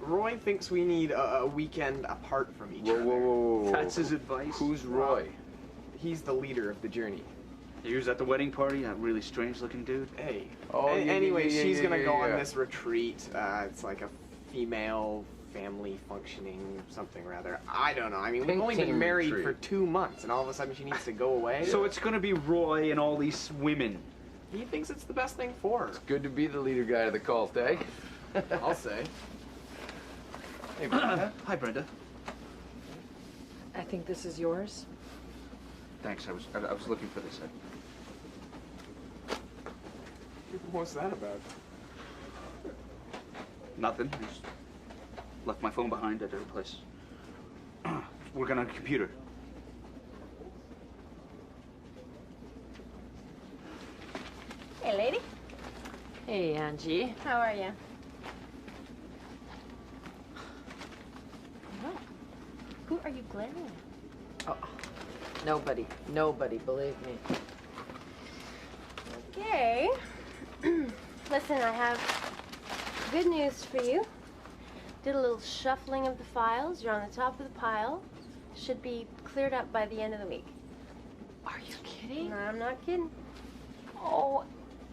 Roy thinks we need a weekend apart from each other. Whoa. That's his advice. Who's Roy? He's the leader of the journey. He was at the wedding party, that really strange-looking dude. Hey. Oh, yeah, anyway, yeah, she's gonna go yeah. on this retreat. It's like a female family functioning something rather. I don't know. I mean, we've only Pink been team married retreat. for 2 months, and all of a sudden she needs to go away. So it's gonna be Roy and all these women. He thinks it's the best thing for her. Good to be the leader guy of the cult, eh? I'll say. Hey, Brenda. Hi, Brenda. I think this is yours. Thanks, I was looking for this. What's that about? Nothing. I just left my phone behind at her place. Working on a computer. Hey, lady. Hey, Angie. How are you? What? Who are you glaring at? Oh, nobody, believe me. Okay. Listen, I have good news for you. Did a little shuffling of the files. You're on the top of the pile. Should be cleared up by the end of the week. Are you kidding? No, I'm not kidding. Oh,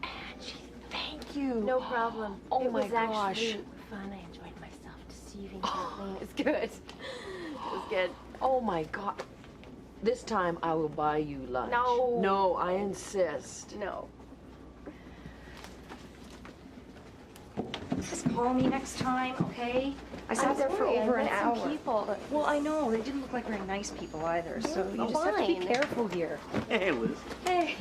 Angie, thank you. No problem. Oh it my was gosh. actually fun. I enjoyed myself deceiving Kathleen. It was good. It was good. Oh my God. This time I will buy you lunch. No. No, I insist. No. Just call me next time, okay? I sat I'm there for sorry, I over an met some hour. people. Well, I know. They didn't look like very nice people either, so you just have to be fine. careful here. Hey, Liz. Hey,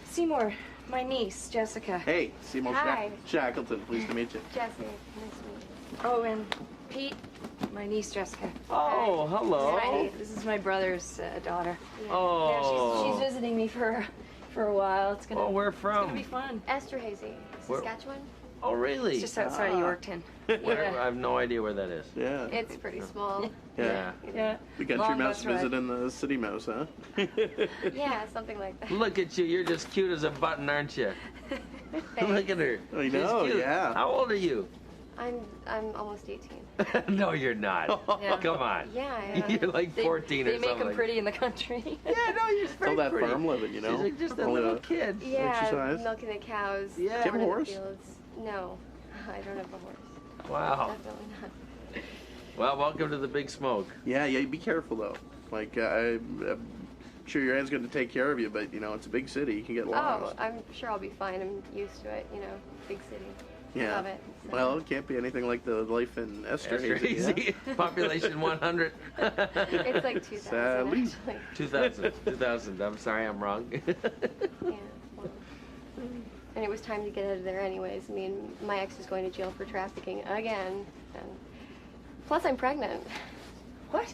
Seymour, my niece, Jessica. Hey, Seymour Hi. Shackleton. Pleased to meet you. Jesse, nice to meet you. Oh, and Pete, my niece, Jessica. Oh, hello. Hi, this is my brother's daughter. Oh. Yeah, she's visiting me for a while. It's Oh, where gonna from? be fun. Esterhazy, Where- Saskatchewan. Oh, really? It's just outside of Yorkton. Where? I have no idea where that is. Yeah. It's pretty small. Yeah. Yeah. We got Long your mouse bus ride. visiting the city mouse, huh? Yeah, something like that. Look at you. You're just cute as a button, aren't you? Look at her. I She's know, cute. yeah. How old are you? I'm almost 18. No, you're not. Yeah. Come on. Yeah, I You're like 14 They or make something. them pretty in the country. Yeah, no, you're very All that pretty. farm living, you know? She's like just a All little the- kid. Yeah, Exercise? milking the cows. Yeah. Do you have a going in the horse? fields. No, I don't have a horse. Wow. Definitely not. Well, welcome to the Big Smoke. Yeah, be careful, though. Like, I'm sure your aunt's going to take care of you, but, you know, it's a big city. You can get Oh, lost. I'm sure I'll be fine. I'm used to it. You know, big city. Yeah. Love it. So. Well, it can't be anything like the life in Esterhazy. Yeah? Easy. Population 100. It's like 2000 Sadly. actually. 2000. I'm sorry, I'm wrong. Yeah. Well, and it was time to get out of there anyways. I mean, my ex is going to jail for trafficking again. And plus, I'm pregnant. What?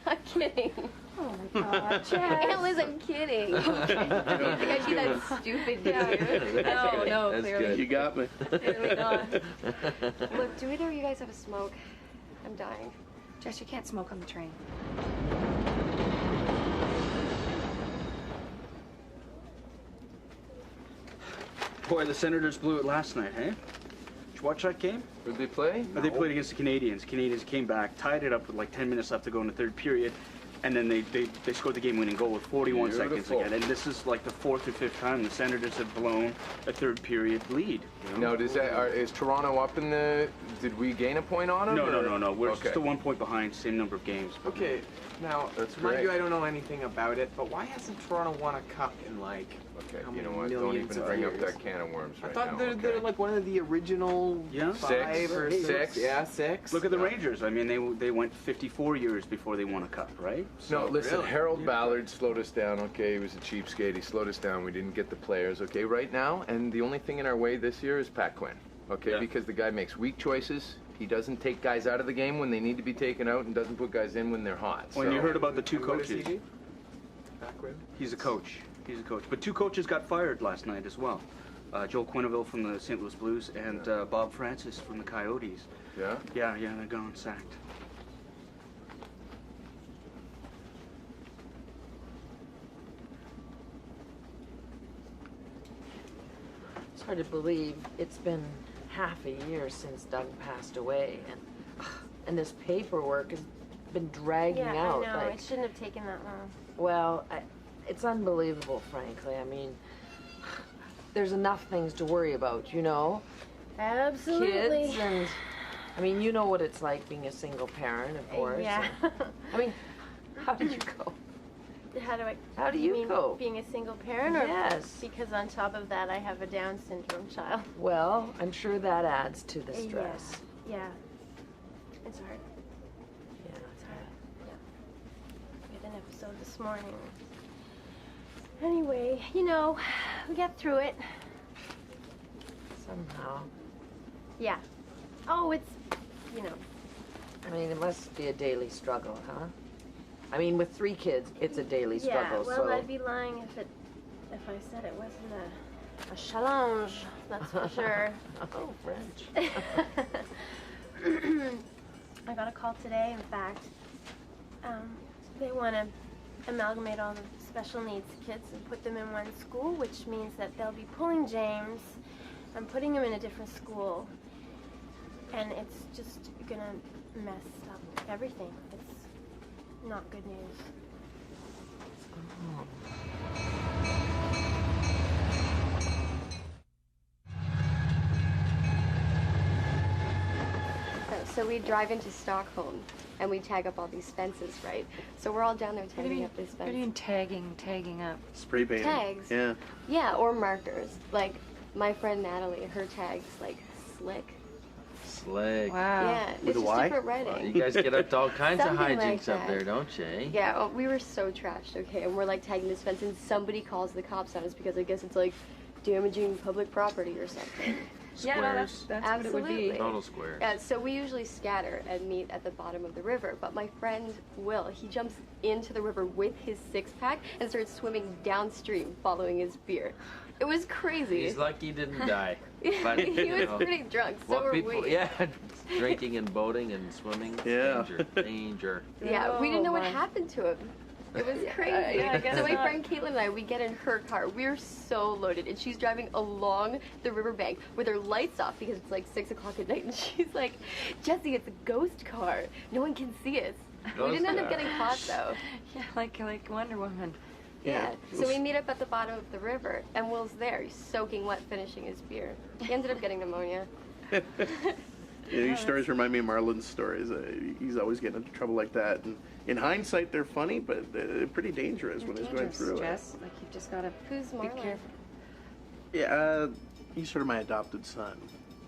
I'm kidding. Oh my God, Jess. Aunt Liz, I'm kidding. I don't think I'd be that stupid. No, no, That's clearly. good. You got me. Clearly not. Look, do either of you guys have a smoke? I'm dying. Jess, you can't smoke on the train. Boy, the Senators blew it last night, hey? Did you watch that game? Did they play? They played against the Canadians. Canadians came back, tied it up with like 10 minutes left to go in the third period, and then they scored the game-winning goal with 41 seconds Beautiful. again. And this is like the fourth or fifth time the Senators have blown a third period lead. You know? No, is Toronto up in the... Did we gain a point on them? No. We're Okay. still 1 point behind, same number of games. Okay, now, That's mind great. you, I don't know anything about it, but why hasn't Toronto won a cup in like Okay, How you know many what? Don't millions even of bring up years? that can of worms I right thought now. they're okay? like one of the original Yeah. 5 or Six. 6. Yeah, 6. Look at the Yeah. Rangers. I mean, they went 54 years before they won a cup, right? No, listen, really? Harold Yeah. Ballard slowed us down, okay? He was a cheapskate. He slowed us down. We didn't get the players, okay? Right now, and the only thing in our way this year is Pat Quinn, okay? Yeah. Because the guy makes weak choices. He doesn't take guys out of the game when they need to be taken out and doesn't put guys in when they're hot. When you So- heard about the two And what does he coaches, do? Pat Quinn? he's a coach. He's a coach. But 2 coaches got fired last night as well. Joel Quenneville from the St. Louis Blues and Bob Francis from the Coyotes. Yeah? Yeah, they're gone, sacked. It's hard to believe it's been half a year since Doug passed away, and this paperwork has been dragging Yeah, out. I know. Like, It shouldn't have taken that long. well, it's unbelievable, frankly. I mean, there's enough things to worry about, you know? Absolutely. Kids and, I mean, you know what it's like being a single parent, of course. Yeah. and- I mean, how did you go? How do you mean cope? Being a single parent, or Yes. because on top of that I have a Down syndrome child. Well, I'm sure that adds to the Yeah. stress. Yeah. It's hard. Yeah. It's hard. Yeah. We had an episode this morning. Anyway, you know, we got through it. Somehow. Yeah. Oh, it's, you know. I mean, it must be a daily struggle, huh? I mean, with 3 kids, it's a daily struggle, Yeah, well, so... I'd be lying if I said it wasn't a challenge, that's for sure. Oh, French. I got a call today, in fact. They want to amalgamate all the special needs kids and put them in one school, which means that they'll be pulling James and putting him in a different school. And it's just gonna mess up everything. It's not good news. So we drive into Stockholm and we tag up all these fences, right? So we're all down there tagging up these What do you fences. mean tagging up? Spray paint. Tags. Yeah. Yeah, or markers. Like my friend Natalie, her tag's like slick. Slick. Wow. Yeah, With it's a just Y? different Well, writing. you guys get up to all kinds of Something like hijinks up that. there, don't you? Eh? Yeah, oh, we were so trashed, okay? And we're like tagging this fence and somebody calls the cops on us because I guess it's like damaging public property or something. Yeah, no, Squares. that's what it would be. Absolutely. Total squares. Yeah, so we usually scatter and meet at the bottom of the river, but my friend Will, he jumps into the river with his 6-pack and starts swimming downstream following his beer. It was crazy. He's lucky he didn't die. But, he you was know, pretty drunk, so what were people, we. yeah, drinking and boating and swimming. Yeah. Danger, danger. Yeah, we didn't know what my. happened to him. It was crazy. yeah, I guess so my not. friend Caitlin and I, we get in her car. We're so loaded, and she's driving along the riverbank with her lights off because it's like 6 o'clock at night, and she's like, "Jesse, it's a ghost car. No one can see us." We Ghost didn't end up car. getting caught though. Yeah, like Wonder Woman. Yeah. So we meet up at the bottom of the river, and Will's there. He's soaking wet, finishing his beer. He ended up getting pneumonia. Your stories remind me of Marlon's stories. He's always getting into trouble like that. And in hindsight, they're funny, but they're pretty dangerous when he's going Dangerous, through Jess. Like you've just gotta Who's be Marlon? careful. it. Yeah, he's sort of my adopted son.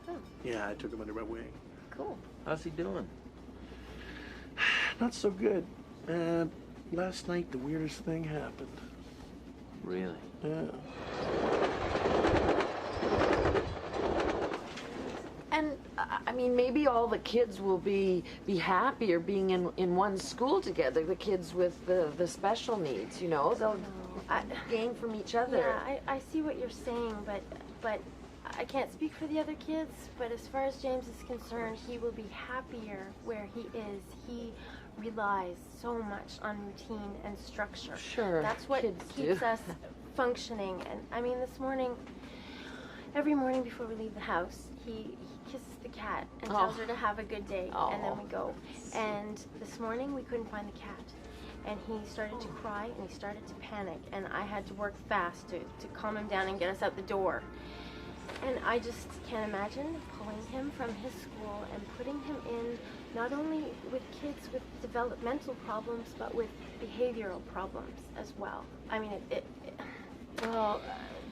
Oh. Yeah, I took him under my wing. Cool. How's he doing? Not so good. Last night, the weirdest thing happened. Really? Yeah. And I mean, maybe all the kids will be happier being in one school together. The kids with the special needs, you know, they'll gain from each other. Yeah, I see what you're saying, but I can't speak for the other kids. But as far as James is concerned, he will be happier where he is. He relies so much on routine and structure. Sure, That's what kids keeps do. us functioning. And I mean, this morning, every morning before we leave the house, he kisses the cat and tells Oh. her to have a good day, and then Oh. we go. And this morning we couldn't find the cat, and he started to cry and he started to panic, and I had to work fast to calm him down and get us out the door. And I just can't imagine pulling him from his school and putting him in not only with kids with developmental problems, but with behavioral problems as well. I mean, Well,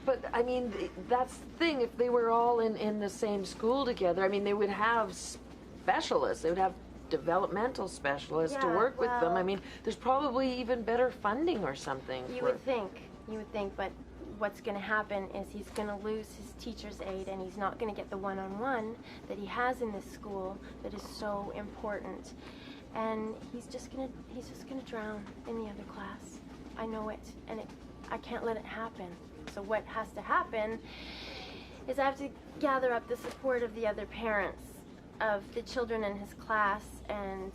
but I mean, that's the thing. If they were all in the same school together, I mean, they would have specialists. They would have developmental specialists to Yeah, work with them. I well- mean, there's probably even better funding or something. You would think, but what's going to happen is he's going to lose his teacher's aide, and he's not going to get the one-on-one that he has in this school that is so important. And he's just gonna drown in the other class. I know it, and I can't let it happen. So what has to happen is I have to gather up the support of the other parents of the children in his class and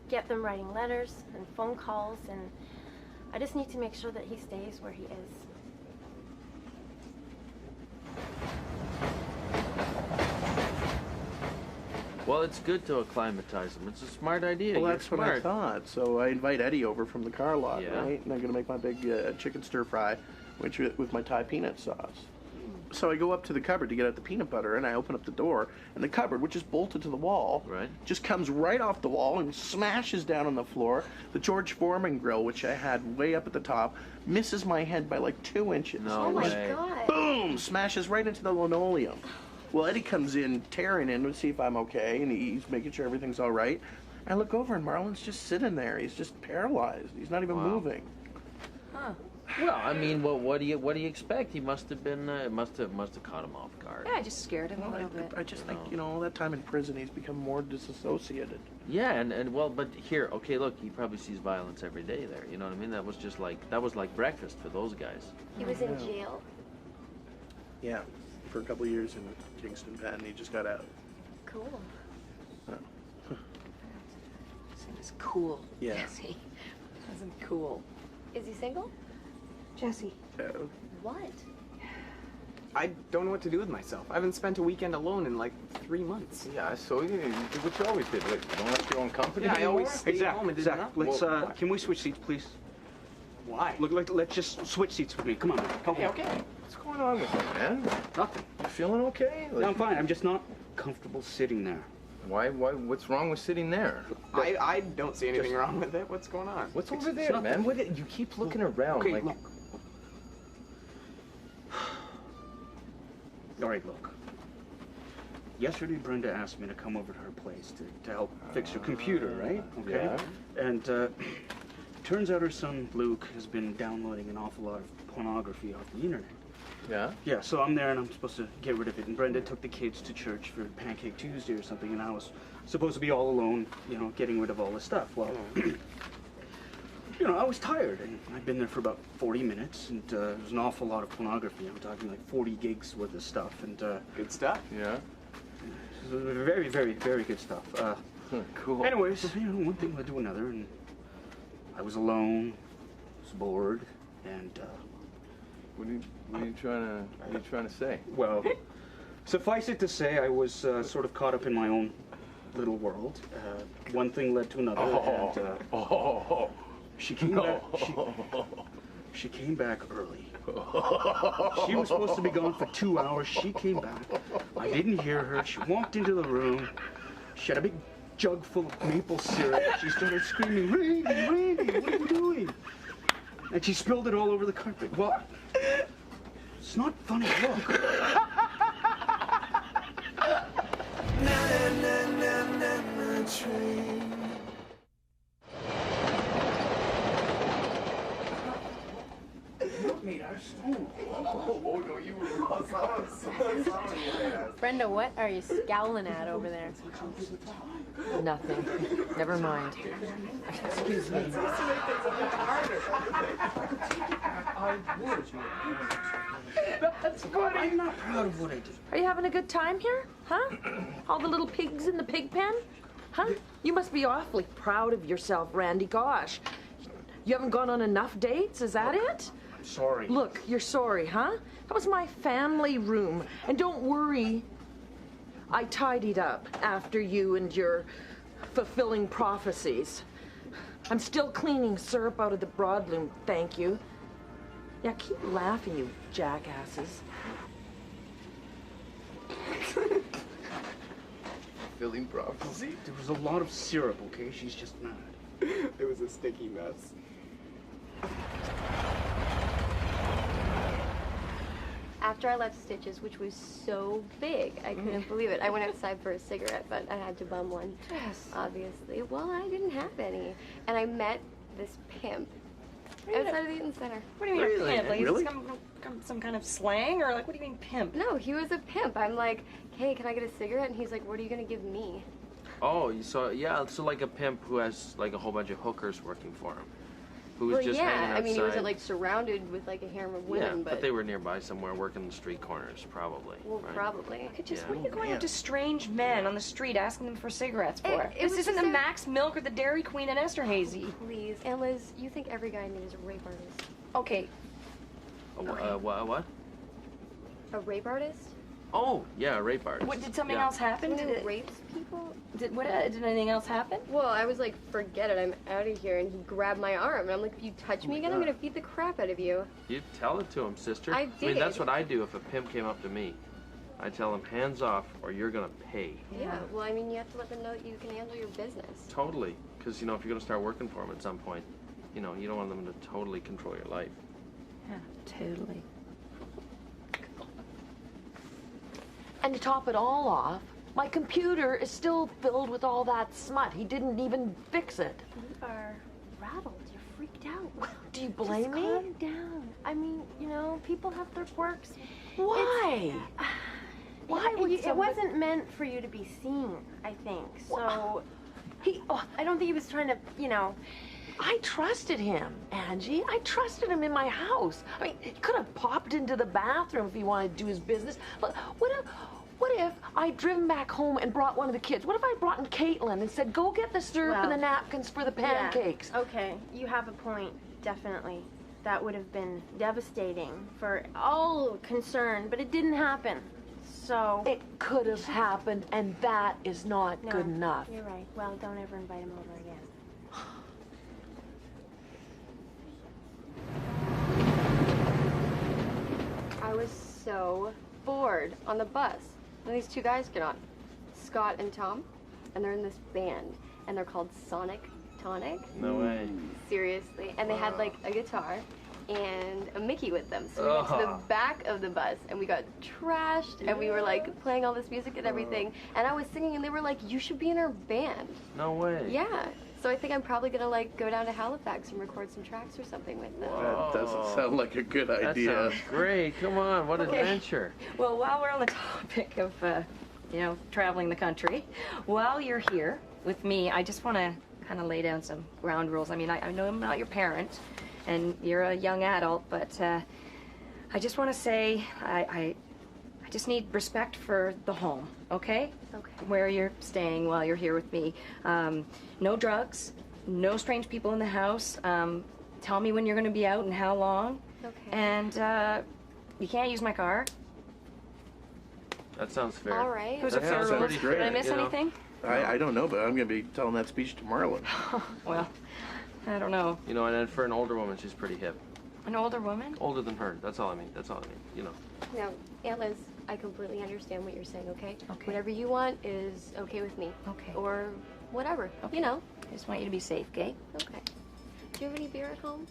get them writing letters and phone calls, and I just need to make sure that he stays where he is. Well, it's good to acclimatize them. It's a smart idea. Well, You're that's what I smart. thought. So I invite Eddie over from the car lot, Yeah. right? And I'm going to make my big chicken stir fry, which with my Thai peanut sauce. So I go up to the cupboard to get out the peanut butter, and I open up the door, and the cupboard, which is bolted to the wall, Right. just comes right off the wall and smashes down on the floor. The George Foreman grill, which I had way up at the top, misses my head by like 2 inches. No Oh my way. God. Boom! Smashes right into the linoleum. Well, Eddie comes in, tearing in to see if I'm okay, and he's making sure everything's all right. I look over, and Marlon's just sitting there. He's just paralyzed. He's not even Wow. moving. Well, I mean, what do you expect? He must have been must have caught him off guard. Yeah, I just scared him a Well, little bit. I just think, that time in prison, he's become more disassociated. Yeah, and well, but here, okay, look, he probably sees violence every day there. You know what I mean? That was like breakfast for those guys. He was in jail. Yeah, for a couple of years in Kingston Penn, he just got out. Cool. It was cool. Yeah. Jesse. Wasn't cool. Is he single? Jesse. What? I don't know what to do with myself. I haven't spent a weekend alone in like 3 months. Yeah, so you did what you always did. Like, you don't like your own company Yeah, I anymore? always stayed home and did Zach, nothing. let's, Well, can we switch seats, please? Why? Look, let's just switch seats with me. Come on, man. Come Okay, on. okay. What's going on with you, man? Nothing. You feeling okay? No, I'm fine. I'm just not comfortable sitting there. Why? What's wrong with sitting there? I don't see anything wrong with it. What's going on? What's over it's there, nothing. man? What? You keep looking around Okay, like. look. All right, look. Yesterday, Brenda asked me to come over to her place to help fix her computer, right? Okay. Yeah. And turns out her son Luke has been downloading an awful lot of pornography off the internet. Yeah. Yeah, so I'm there and I'm supposed to get rid of it. And Brenda took the kids to church for Pancake Tuesday or something, and I was supposed to be all alone, getting rid of all this stuff. Well, I was tired, and I'd been there for about 40 minutes, and it was an awful lot of pornography. I'm talking like 40 gigs worth of stuff, and Good stuff. Yeah. it was very, very, very good stuff. Cool. Anyways, one thing led to another, and I was alone, was bored, and What are you trying to say? well, suffice it to say, I was sort of caught up in my own little world. One thing led to another, and she came back. She came back early. She was supposed to be gone for 2 hours. She came back. I didn't hear her. She walked into the room. She had a big jug full of maple syrup. She started screaming, "Randy, Randy, what are you doing?" And she spilled it all over the carpet. Well, it's not funny. Look. Brenda, what are you scowling at over there? Nothing. Never mind. Excuse me. I'm not proud of what I did. Are you having a good time here? Huh? All the little pigs in the pig pen? Huh? You must be awfully proud of yourself, Randy. Gosh. You haven't gone on enough dates? Is that it? I'm sorry. Look, you're sorry, huh? That was my family room. And don't worry, I tidied up after you and your fulfilling prophecies. I'm still cleaning syrup out of the broadloom, thank you. Yeah, keep laughing, you jackasses. Filling prophecy. There was a lot of syrup, okay? She's just mad. It was a sticky mess. after I left Stitches, which was so big, I couldn't believe it. I went outside for a cigarette, but I had to bum one, obviously. Well, I didn't have any. And I met this pimp outside of the Eaton Center. What do you mean Really? a pimp? Like, Really? is this some kind of slang, or like, what do you mean pimp? No, he was a pimp. I'm like, hey, can I get a cigarette? And he's like, what are you going to give me? Oh, so yeah, so like a pimp who has like a whole bunch of hookers working for him, who was Well, just hanging yeah, outside. I mean, he wasn't like surrounded with like a harem of women, yeah, but they were nearby somewhere working the street corners, probably. well, right? probably. Just Yeah. what are you going man. up to strange men on the street asking them for cigarettes for? It This was isn't just the a- Max Milk or the Dairy Queen and Esther Hazy. Please, and Liz, you think every guy I meet is a rape artist? Okay, What? A rape artist? Oh, yeah, rape artist. what did something Yeah. else happen? Someone who rapes people? Did anything else happen? Well, I was like, forget it, I'm out of here, and he grabbed my arm, and I'm like, if you touch me again, I'm gonna beat the crap out of you. You tell it to him, sister. I I mean, that's did. what I do if a pimp came up to me. I tell him, hands off, or you're gonna pay. Yeah. Well, I mean, you have to let them know that you can handle your business. Totally, because you know if you're gonna start working for him at some point, you know you don't want them to totally control your life. Yeah, totally. And to top it all off, my computer is still filled with all that smut. He didn't even fix it. You are rattled. You're freaked out. Do you blame Just me? calm down. I mean, you know, people have their quirks. Why? Why would It somebody... wasn't meant for you to be seen, I think. So He, I don't think he was trying to, you know. I trusted him, Angie. I trusted him in my house. I mean, he could have popped into the bathroom if he wanted to do his business. Look, what if I'd driven back home and brought one of the kids? What if I brought in Caitlin and said, go get the syrup and the Well, napkins for the pancakes? Yeah. Okay, you have a point, definitely. That would have been devastating for all concerned, but it didn't happen. So It could have happened, and that is not no, good enough. You're right. Well, don't ever invite him over again. I was so bored on the bus. And these two guys get on, Scott and Tom, and they're in this band, and they're called Sonic Tonic. No way. Seriously. And they had like a guitar and a Mickey with them. So we went to the back of the bus and we got trashed and we were like playing all this music and everything. And I was singing and they were like, you should be in our band. No way. Yeah. So I think I'm probably gonna like go down to Halifax and record some tracks or something with them. That doesn't sound like a good That idea. sounds great. Come on, what adventure. Well, while we're on the topic of, you know, traveling the country, while you're here with me, I just want to kind of lay down some ground rules. I mean, I know I'm not your parent, and you're a young adult, but I just want to say I just need respect for the home, okay? Okay. Where you're staying while you're here with me. No drugs, no strange people in the house. Tell me when you're going to be out and how long. Okay. And you can't use my car. That sounds fair. All right. Those That are fair sounds rules. pretty Did I fair, miss you know. anything? I don't know, but I'm going to be telling that speech to Marlon. Well, I don't know. You know, and then for an older woman, she's pretty hip. An older woman? Older than her. That's all I mean. That's all I mean. You know. Now, Aunt Liz, I completely understand what you're saying, okay? Okay. Whatever you want is okay with me. Okay. Or whatever, Okay. you know. I just want you to be safe, okay? Okay. Do you have any beer at home?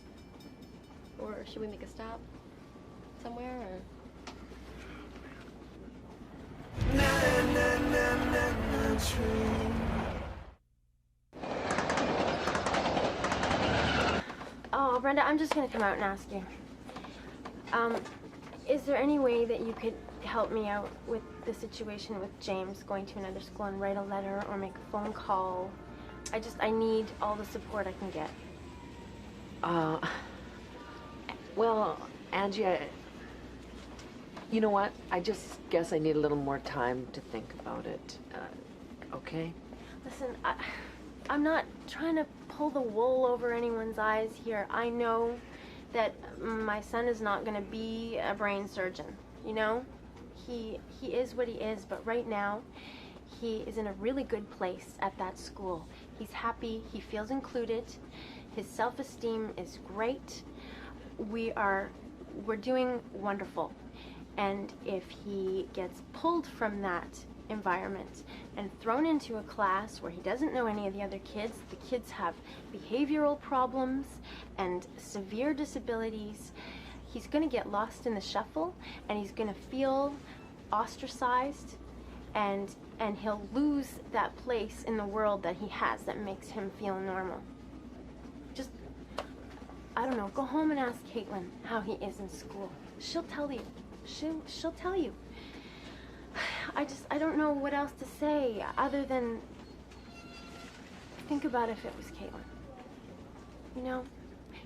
Or should we make a stop somewhere, or? Oh, Brenda, I'm just gonna come out and ask you. Is there any way that you could help me out with the situation with James going to another school and write a letter or make a phone call? I need all the support I can get. Well, Angie, you know what? I just guess I need a little more time to think about it. Okay? Listen, I'm not trying to pull the wool over anyone's eyes here. I know that my son is not going to be a brain surgeon, you know? He is what he is, but right now, he is in a really good place at that school. He's happy, he feels included, his self-esteem is great. We're doing wonderful. And if he gets pulled from that environment and thrown into a class where he doesn't know any of the other kids, the kids have behavioral problems and severe disabilities, he's going to get lost in the shuffle, and he's going to feel ostracized, and he'll lose that place in the world that he has that makes him feel normal. Just, I don't know, go home and ask Caitlin how he is in school. She'll tell you. She'll tell you. I don't know what else to say other than think about if it was Caitlin. You know,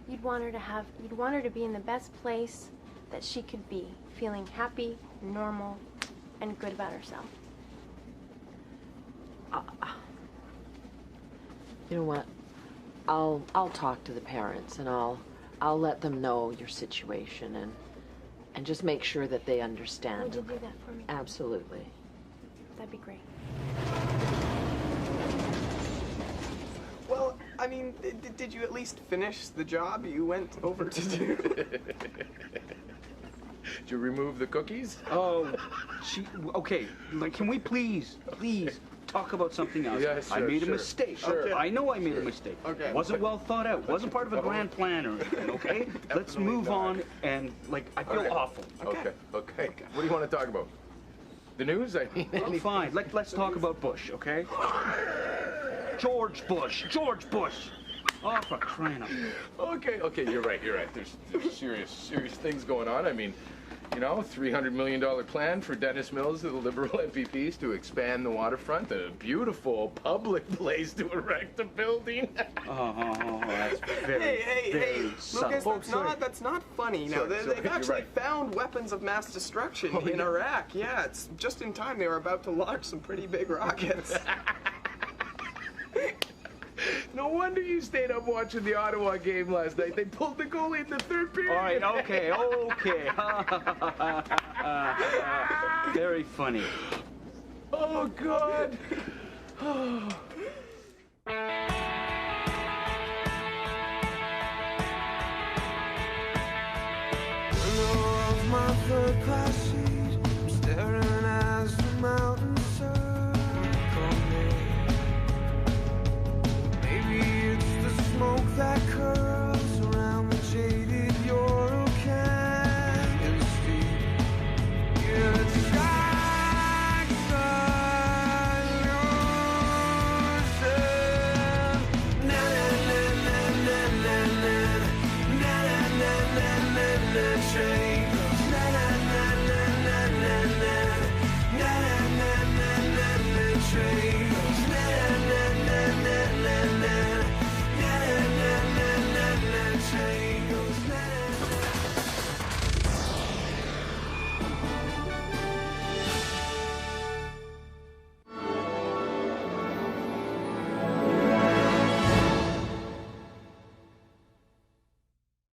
you'd want her to be in the best place that she could be, feeling happy, normal, and good about herself. You know what? I'll talk to the parents, and I'll let them know your situation, and just make sure that they understand. Would you do that for me? Absolutely. That'd be great. Well, I mean, did you at least finish the job you went over to do? Did you remove the cookies? Oh, okay. Like, can we please talk about something else? Yeah, I sure, made a sure. mistake. Sure. I know I made a mistake. Okay. Wasn't well thought out. Wasn't part of a grand plan or anything. Okay. Let's Definitely move not. on. And like, I feel Okay. awful. Okay. What do you want to talk about? The news? I mean, Oh, fine. Let's talk about Bush. Okay. George Bush. Oh, for crying out loud. Okay, you're right. There's serious things going on. I mean, you know, $300 million plan for Dennis Mills, the Liberal MPPs, to expand the waterfront, a beautiful public place to erect a building. Oh, that's very, Hey, very subtle. Lucas, that's not funny. Now, Sorry, they've you're actually right. found weapons of mass destruction in yeah. Iraq. Yeah, it's just in time. They were about to launch some pretty big rockets. No wonder you stayed up watching the Ottawa game last night. They pulled the goalie in the third period. All right, okay. Very funny. Oh, God. Window of my third class